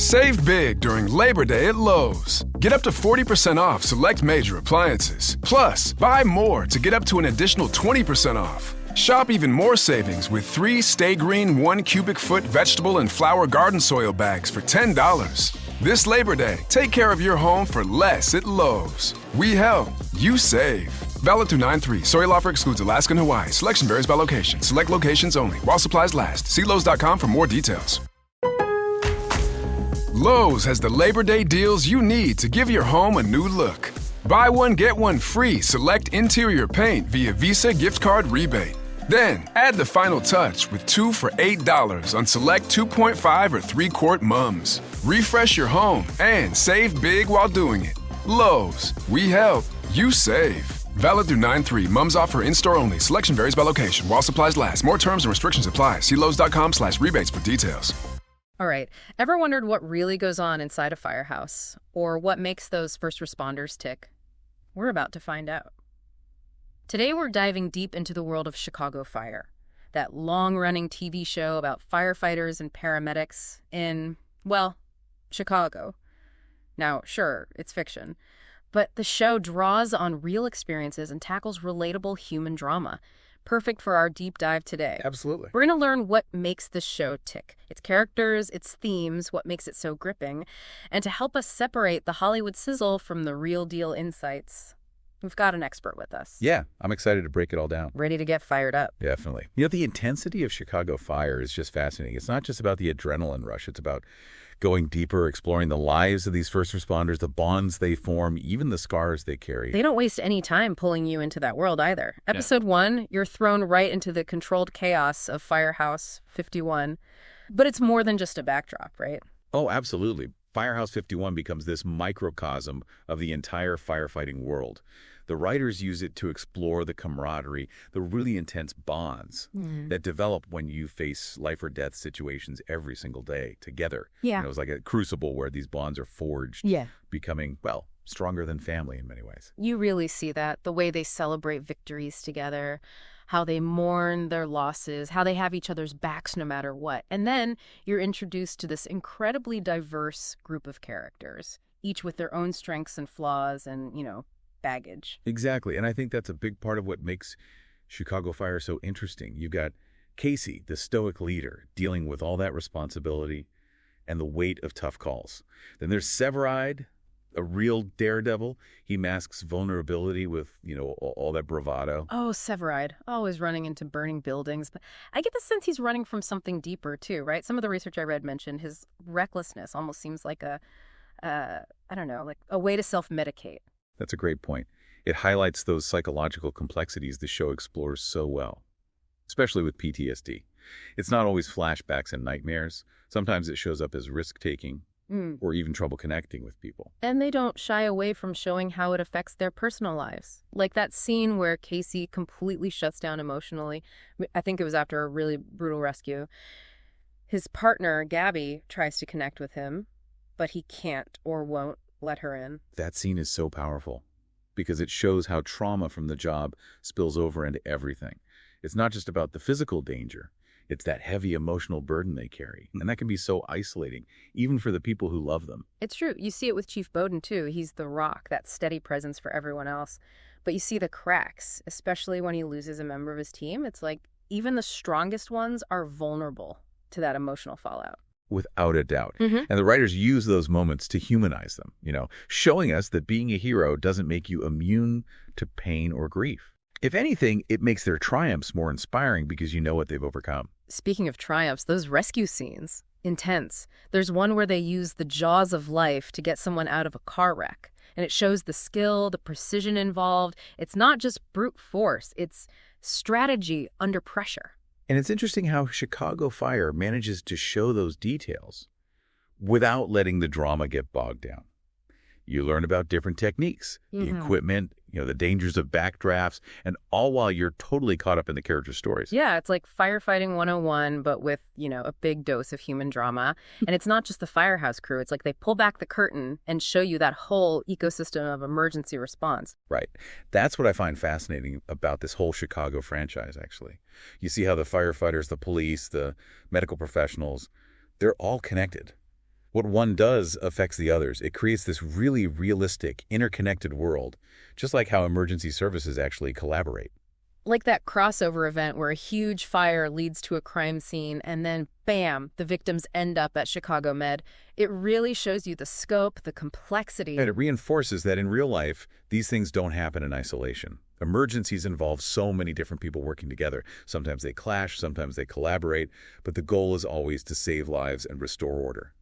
Save big during Labor Day at Lowe's. Get up to 40% off select major appliances. Plus, buy more to get up to an additional 20% off. Shop even more savings with 3 Stay Green 1 cubic foot vegetable and flower garden soil bags for $10. This Labor Day, take care of your home for less at Lowe's. We help, you save. Valid through 9/3. Soil offer excludes Alaska and Hawaii. Selection varies by location. Select locations only. While supplies last. See Lowe's.com for more details. Lowe's has the Labor Day deals you need to give your home a new look. Buy one, get one free select interior paint via Visa gift card rebate. Then, add the final touch with 2 for $8 on select 2.5 or 3-quart mums. Refresh your home and save big while doing it. Lowe's, we help, you save. Valid through 9/3. Mums offer in-store only. Selection varies by location. While supplies last. More terms and restrictions apply. See Lowes.com/rebates for details. All right. Ever wondered what really goes on inside a firehouse? Or what makes those first responders tick? We're about to find out. Today we're diving deep into the world of Chicago Fire, that long-running TV show about firefighters and paramedics in, well, Chicago. Now, sure, it's fiction, but the show draws on real experiences and tackles relatable human drama. Perfect for our deep dive today. Absolutely. We're going to learn what makes this show tick. Its characters, its themes, what makes it so gripping. And to help us separate the Hollywood sizzle from the real deal insights, we've got an expert with us. Yeah, I'm excited to break it all down. Ready to get fired up. Definitely. You know, the intensity of Chicago Fire is just fascinating. It's not just about the adrenaline rush. It's about going deeper, exploring the lives of these first responders, the bonds they form, even the scars they carry. They don't waste any time pulling you into that world either. Episode 1, you're thrown right into the controlled chaos of Firehouse 51. But it's more than just a backdrop, right? Oh, absolutely. Firehouse 51 becomes this microcosm of the entire firefighting world. The writers use it to explore the camaraderie, the really intense bonds that develop when you face life or death situations every single day together. Yeah. You know, it's like a crucible where these bonds are forged, becoming, well, stronger than family in many ways. You really see that, the way they celebrate victories together, how they mourn their losses, how they have each other's backs no matter what. And then you're introduced to this incredibly diverse group of characters, each with their own strengths and flaws and, baggage. Exactly. And I think that's a big part of what makes Chicago Fire so interesting. You've got Casey, the stoic leader, dealing with all that responsibility and the weight of tough calls. Then there's Severide, a real daredevil. He masks vulnerability with, all that bravado. Oh, Severide, always running into burning buildings. But I get the sense he's running from something deeper, too, right? Some of the research I read mentioned his recklessness almost seems like a way to self-medicate. That's a great point. It highlights those psychological complexities the show explores so well, especially with PTSD. It's not always flashbacks and nightmares. Sometimes it shows up as risk-taking or even trouble connecting with people. And they don't shy away from showing how it affects their personal lives. Like that scene where Casey completely shuts down emotionally. I think it was after a really brutal rescue. His partner, Gabby, tries to connect with him, but he can't or won't let her in. That scene is so powerful because it shows how trauma from the job spills over into everything. It's not just about the physical danger. It's that heavy emotional burden they carry. And that can be so isolating, even for the people who love them. It's true. You see it with Chief Bowden, too. He's the rock, that steady presence for everyone else. But you see the cracks, especially when he loses a member of his team. It's like even the strongest ones are vulnerable to that emotional fallout. Without a doubt. And the writers use those moments to humanize them, showing us that being a hero doesn't make you immune to pain or grief. If anything, it makes their triumphs more inspiring because you know what they've overcome. Speaking of triumphs, those rescue scenes, intense. There's one where they use the jaws of life to get someone out of a car wreck. And it shows the skill, the precision involved. It's not just brute force. It's strategy under pressure. And it's interesting how Chicago Fire manages to show those details without letting the drama get bogged down. You learn about different techniques, the equipment, the dangers of backdrafts, and all while you're totally caught up in the characters' stories. Yeah, it's like firefighting 101, but with, a big dose of human drama. And it's not just the firehouse crew. It's like they pull back the curtain and show you that whole ecosystem of emergency response. Right. That's what I find fascinating about this whole Chicago franchise, actually. You see how the firefighters, the police, the medical professionals, they're all connected. What one does affects the others. It creates this really realistic, interconnected world, just like how emergency services actually collaborate. Like that crossover event where a huge fire leads to a crime scene and then, bam, the victims end up at Chicago Med. It really shows you the scope, the complexity. And it reinforces that in real life, these things don't happen in isolation. Emergencies involve so many different people working together. Sometimes they clash, sometimes they collaborate, but the goal is always to save lives and restore order.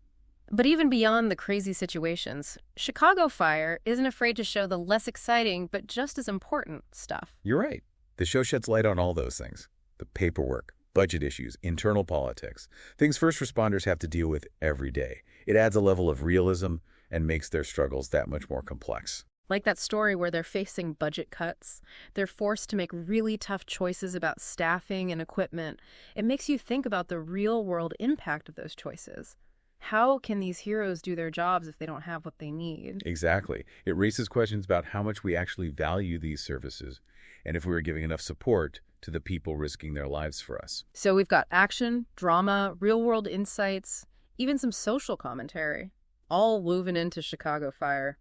But even beyond the crazy situations, Chicago Fire isn't afraid to show the less exciting but just as important stuff. You're right. The show sheds light on all those things. The paperwork, budget issues, internal politics, things first responders have to deal with every day. It adds a level of realism and makes their struggles that much more complex. Like that story where they're facing budget cuts. They're forced to make really tough choices about staffing and equipment. It makes you think about the real-world impact of those choices. How can these heroes do their jobs if they don't have what they need? Exactly. It raises questions about how much we actually value these services and if we are giving enough support to the people risking their lives for us. So we've got action, drama, real-world insights, even some social commentary, all woven into Chicago Fire.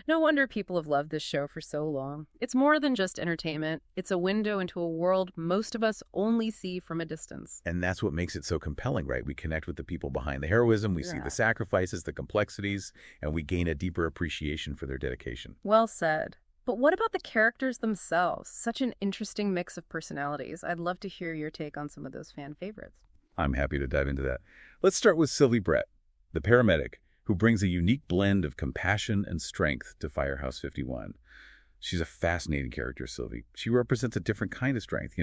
No wonder people have loved this show for so long. It's more than just entertainment. It's a window into a world most of us only see from a distance. And that's what makes it so compelling, right? We connect with the people behind the heroism, we see the sacrifices, the complexities, and we gain a deeper appreciation for their dedication. Well said. But what about the characters themselves? Such an interesting mix of personalities. I'd love to hear your take on some of those fan favorites. I'm happy to dive into that. Let's start with Sylvie Brett, the paramedic, who brings a unique blend of compassion and strength to Firehouse 51. She's a fascinating character, Sylvie. She represents a different kind of strength,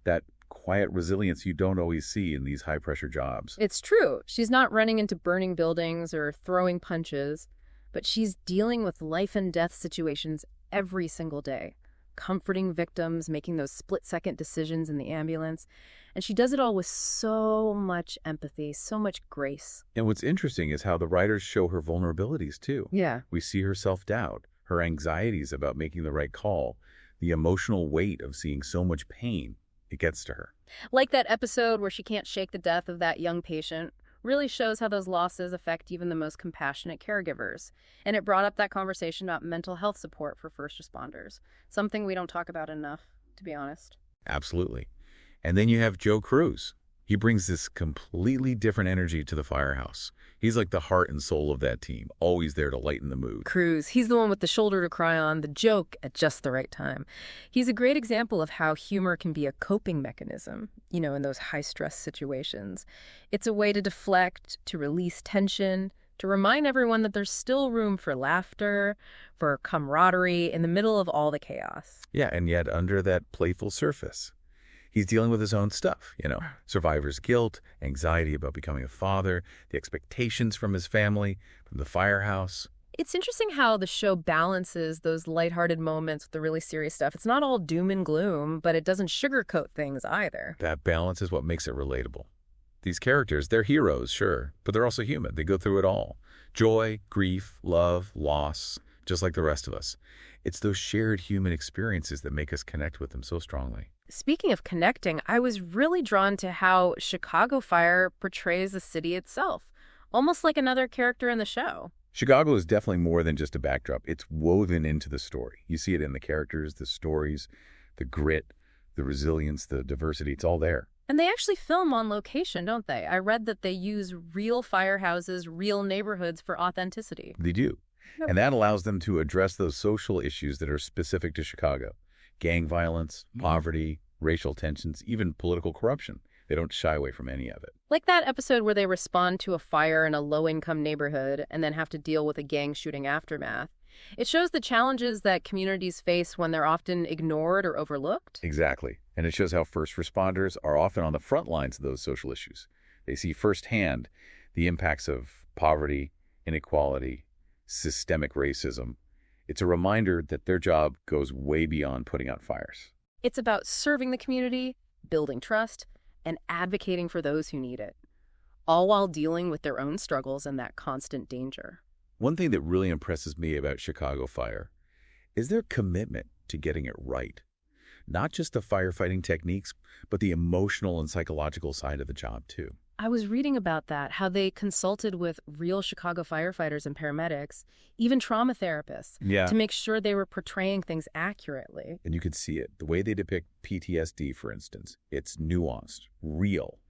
that quiet resilience you don't always see in these high-pressure jobs. It's true. She's not running into burning buildings or throwing punches, but she's dealing with life-and-death situations every single day, comforting victims, making those split-second decisions in the ambulance. And she does it all with so much empathy, so much grace. And what's interesting is how the writers show her vulnerabilities, too. Yeah. We see her self-doubt, her anxieties about making the right call, the emotional weight of seeing so much pain. It gets to her. Like that episode where she can't shake the death of that young patient. Really shows how those losses affect even the most compassionate caregivers. And it brought up that conversation about mental health support for first responders, something we don't talk about enough, to be honest. Absolutely. And then you have Joe Cruz. He brings this completely different energy to the Firehouse. He's like the heart and soul of that team, always there to lighten the mood. Cruz, he's the one with the shoulder to cry on, the joke at just the right time. He's a great example of how humor can be a coping mechanism, in those high-stress situations. It's a way to deflect, to release tension, to remind everyone that there's still room for laughter, for camaraderie in the middle of all the chaos. Yeah, and yet under that playful surface, he's dealing with his own stuff, survivor's guilt, anxiety about becoming a father, the expectations from his family, from the Firehouse. It's interesting how the show balances those lighthearted moments with the really serious stuff. It's not all doom and gloom, but it doesn't sugarcoat things either. That balance is what makes it relatable. These characters, they're heroes, sure, but they're also human. They go through it all. Joy, grief, love, loss, just like the rest of us. It's those shared human experiences that make us connect with them so strongly. Speaking of connecting, I was really drawn to how Chicago Fire portrays the city itself, almost like another character in the show. Chicago is definitely more than just a backdrop. It's woven into the story. You see it in the characters, the stories, the grit, the resilience, the diversity. It's all there. And they actually film on location, don't they? I read that they use real firehouses, real neighborhoods for authenticity. They do. Yep. And that allows them to address those social issues that are specific to Chicago. Gang violence, poverty, racial tensions, even political corruption. They don't shy away from any of it. Like that episode where they respond to a fire in a low-income neighborhood and then have to deal with a gang shooting aftermath. It shows the challenges that communities face when they're often ignored or overlooked. Exactly. And it shows how first responders are often on the front lines of those social issues. They see firsthand the impacts of poverty, inequality, systemic racism. It's a reminder that their job goes way beyond putting out fires. It's about serving the community, building trust, and advocating for those who need it, all while dealing with their own struggles and that constant danger. One thing that really impresses me about Chicago Fire is their commitment to getting it right. Not just the firefighting techniques, but the emotional and psychological side of the job, too. I was reading about that, how they consulted with real Chicago firefighters and paramedics, even trauma therapists, Yeah. to make sure they were portraying things accurately. And you could see it. The way they depict PTSD, for instance, it's nuanced, real.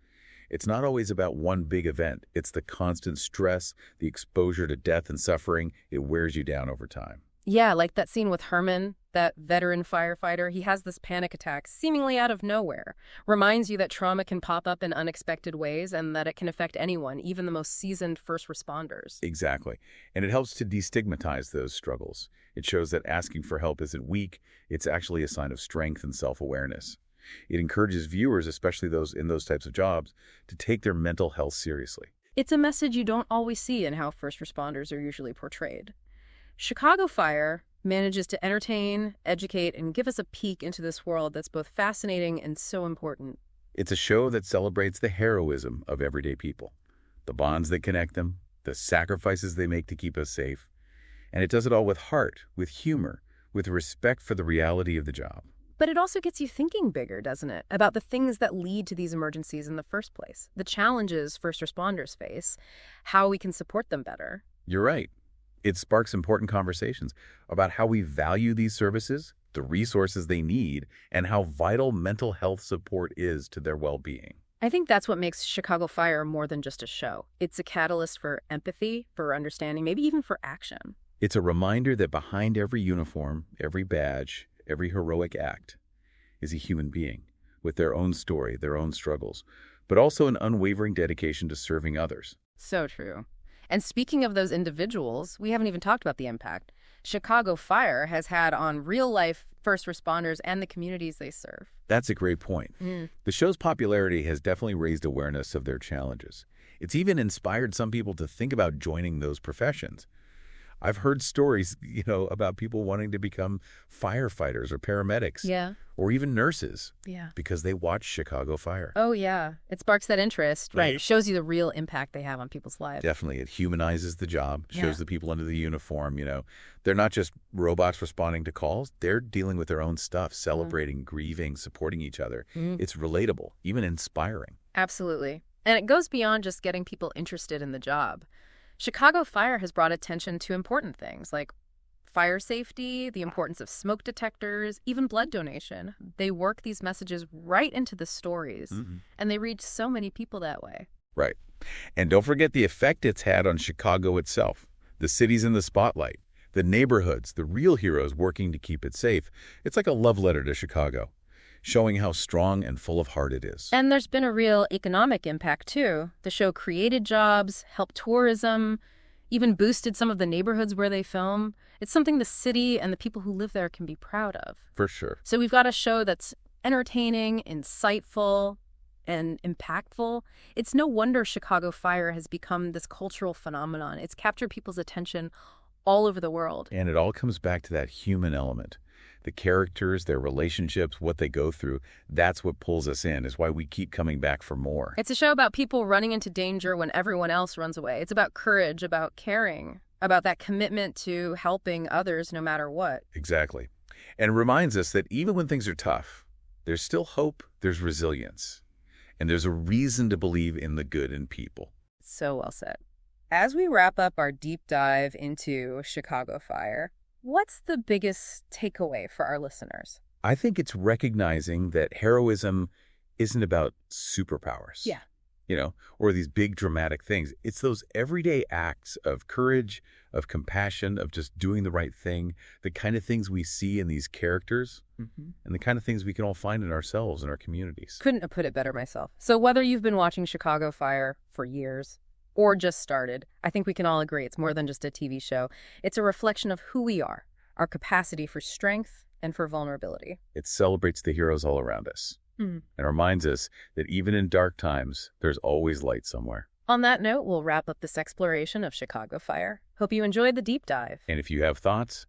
It's not always about one big event. It's the constant stress, the exposure to death and suffering. It wears you down over time. Yeah, like that scene with Herman, that veteran firefighter. He has this panic attack seemingly out of nowhere. Reminds you that trauma can pop up in unexpected ways and that it can affect anyone, even the most seasoned first responders. Exactly. And it helps to destigmatize those struggles. It shows that asking for help isn't weak. It's actually a sign of strength and self-awareness. It encourages viewers, especially those in those types of jobs, to take their mental health seriously. It's a message you don't always see in how first responders are usually portrayed. Chicago Fire manages to entertain, educate, and give us a peek into this world that's both fascinating and so important. It's a show that celebrates the heroism of everyday people, the bonds that connect them, the sacrifices they make to keep us safe. And it does it all with heart, with humor, with respect for the reality of the job. But it also gets you thinking bigger, doesn't it? About the things that lead to these emergencies in the first place, the challenges first responders face, how we can support them better. You're right. It sparks important conversations about how we value these services, the resources they need, and how vital mental health support is to their well-being. I think that's what makes Chicago Fire more than just a show. It's a catalyst for empathy, for understanding, maybe even for action. It's a reminder that behind every uniform, every badge, every heroic act is a human being with their own story, their own struggles, but also an unwavering dedication to serving others. So true. And speaking of those individuals, we haven't even talked about the impact Chicago Fire has had on real-life first responders and the communities they serve. That's a great point. The show's popularity has definitely raised awareness of their challenges. It's even inspired some people to think about joining those professions. I've heard stories, about people wanting to become firefighters or paramedics. Yeah. Or even nurses. Yeah. Because they watch Chicago Fire. Oh, yeah. It sparks that interest. Right. Right. It shows you the real impact they have on people's lives. Definitely. It humanizes the job, shows Yeah. the people under the uniform, They're not just robots responding to calls. They're dealing with their own stuff, celebrating, grieving, supporting each other. It's relatable, even inspiring. Absolutely. And it goes beyond just getting people interested in the job. Chicago Fire has brought attention to important things like fire safety, the importance of smoke detectors, even blood donation. They work these messages right into the stories, and they reach so many people that way. Right. And don't forget the effect it's had on Chicago itself. The city's in the spotlight, the neighborhoods, the real heroes working to keep it safe. It's like a love letter to Chicago, showing how strong and full of heart it is. And there's been a real economic impact, too. The show created jobs, helped tourism, even boosted some of the neighborhoods where they film. It's something the city and the people who live there can be proud of. For sure. So we've got a show that's entertaining, insightful, and impactful. It's no wonder Chicago Fire has become this cultural phenomenon. It's captured people's attention all over the world. And it all comes back to that human element. The characters, their relationships, what they go through, that's what pulls us in, is why we keep coming back for more. It's a show about people running into danger when everyone else runs away. It's about courage, about caring, about that commitment to helping others no matter what. Exactly. And it reminds us that even when things are tough, there's still hope, there's resilience, and there's a reason to believe in the good in people. So well said. As we wrap up our deep dive into Chicago Fire, what's the biggest takeaway for our listeners? I think it's recognizing that heroism isn't about superpowers. Yeah. Or these big dramatic things. It's those everyday acts of courage, of compassion, of just doing the right thing, the kind of things we see in these characters, and the kind of things we can all find in ourselves and our communities. Couldn't have put it better myself. So whether you've been watching Chicago Fire for years or just started, I think we can all agree it's more than just a TV show. It's a reflection of who we are, our capacity for strength and for vulnerability. It celebrates the heroes all around us and reminds us that even in dark times, there's always light somewhere. On that note, we'll wrap up this exploration of Chicago Fire. Hope you enjoyed the deep dive. And if you have thoughts,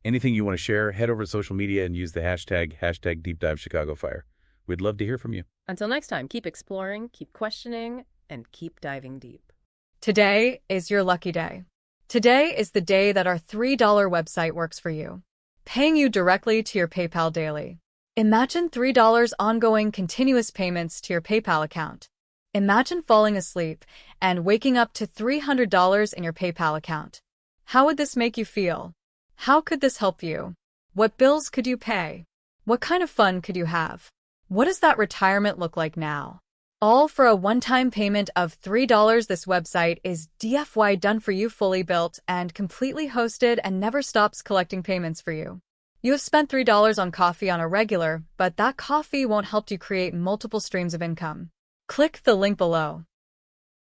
anything you want to share, head over to social media and use the hashtag #DeepDiveChicagoFire. We'd love to hear from you. Until next time, keep exploring, keep questioning, and keep diving deep. Today is your lucky day. Today is the day that our $3 website works for you, paying you directly to your PayPal daily. Imagine $3 ongoing continuous payments to your PayPal account. Imagine falling asleep and waking up to $300 in your PayPal account. How would this make you feel? How could this help you? What bills could you pay? What kind of fun could you have? What does that retirement look like now? All for a one-time payment of $3. This website is DFY done for you, fully built and completely hosted, and never stops collecting payments for you. You have spent $3 on coffee on a regular, but that coffee won't help you create multiple streams of income. Click the link below.